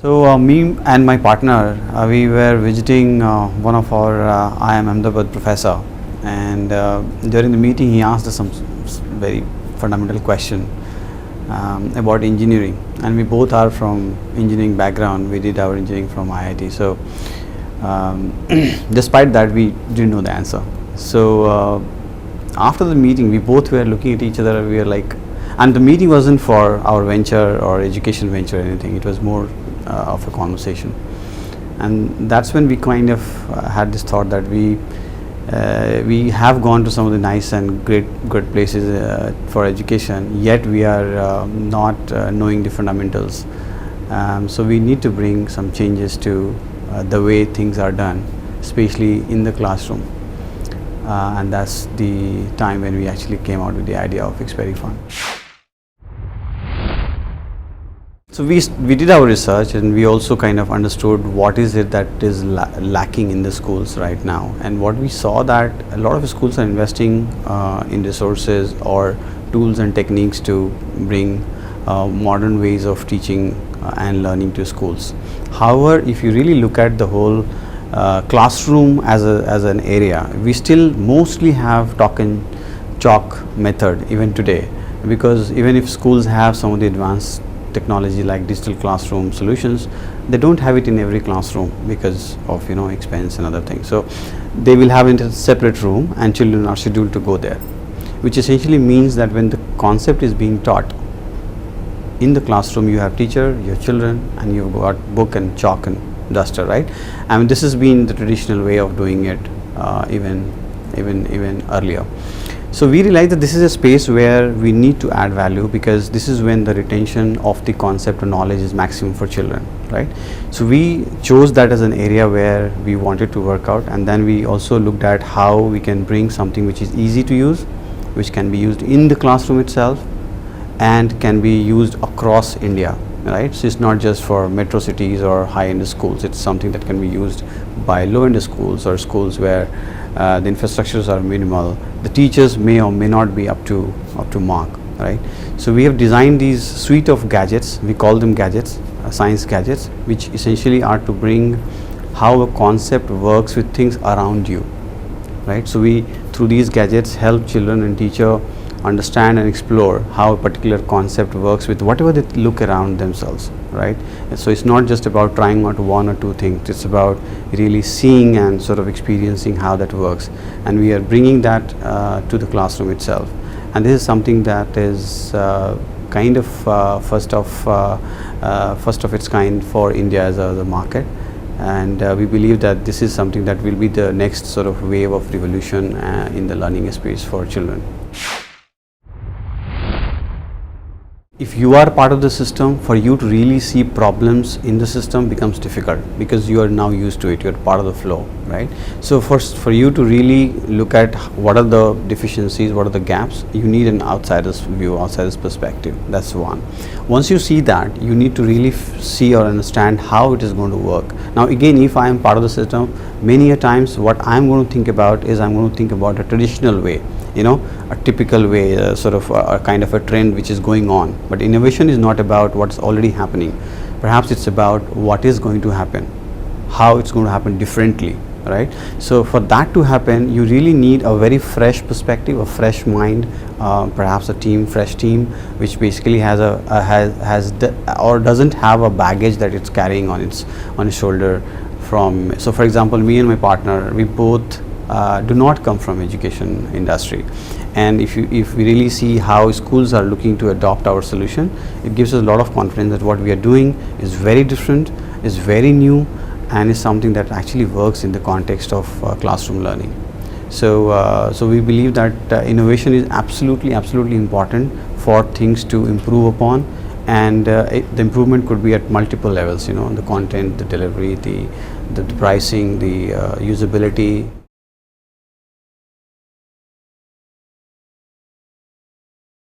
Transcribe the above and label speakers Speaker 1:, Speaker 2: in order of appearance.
Speaker 1: So me and my partner, we were visiting one of our I am Ahmedabad professor, and during the meeting he asked us some very fundamental question about engineering, and we both are from engineering background. We did our engineering from IIT. So despite that, we didn't know the answer. So after the meeting, we both were looking at each other. We were like, and the meeting wasn't for our venture or education venture or anything. It was more of a conversation, and that's when we kind of had this thought that we have gone to some of the nice and good places for education, yet we are not knowing the fundamentals. So we need to bring some changes to the way things are done, especially in the classroom, and that's the time when we actually came out with the idea of Experifun. So we did our research, and we also kind of understood what is it that is lacking in the schools right now. And what we saw, that a lot of schools are investing in resources or tools and techniques to bring modern ways of teaching and learning to schools. However, if you really look at the whole classroom as an area, we still mostly have talk and chalk method even today, because even if schools have some of the advanced technology like digital classroom solutions, they don't have it in every classroom because of expense and other things. So they will have it in a separate room, and children are scheduled to go there, which essentially means that when the concept is being taught in the classroom, you have teacher, your children, and you've got book and chalk and duster, right? I mean, this has been the traditional way of doing it even earlier. So we realized that this is a space where we need to add value, because this is when the retention of the concept or knowledge is maximum for children, right? So we chose that as an area where we wanted to work out, and then we also looked at how we can bring something which is easy to use, which can be used in the classroom itself and can be used across India, right? So it's not just for metro cities or high-end schools. It's something that can be used by low-end schools or schools where the infrastructures are minimal. The teachers may or may not be up to mark, right? So we have designed these suite of gadgets. We call them gadgets, science gadgets, which essentially are to bring how a concept works with things around you, right? So we, through these gadgets, help children and teacher understand and explore how a particular concept works with whatever they look around themselves, right? And so it's not just about trying out one or two things, it's about really seeing and sort of experiencing how that works, and we are bringing that to the classroom itself. And this is something that is kind of first of its kind for India as a market, and we believe that this is something that will be the next sort of wave of revolution in the learning space for children. If you are part of the system, for you to really see problems in the system becomes difficult, because you are now used to it, you are part of the flow, right? So for you to really look at what are the deficiencies, what are the gaps, you need an outsider's view, outsider's perspective. That's one. Once you see that, you need to really see or understand how it is going to work. Now again, if I am part of the system, many a times what I am going to think about is I'm going to think about a traditional way, a typical way, sort of a kind of a trend which is going on. But innovation is not about what's already happening. Perhaps it's about what is going to happen, how it's going to happen differently, right? So for that to happen, you really need a very fresh perspective, a fresh mind, perhaps a fresh team, which basically has or doesn't have a baggage that it's carrying on its shoulder. So for example, me and my partner, we both do not come from education industry, and if we really see how schools are looking to adopt our solution, it gives us a lot of confidence that what we are doing is very different, is very new, and is something that actually works in the context of classroom learning. So we believe that innovation is absolutely important for things to improve upon, and the improvement could be at multiple levels, the content, the delivery, the pricing, the usability.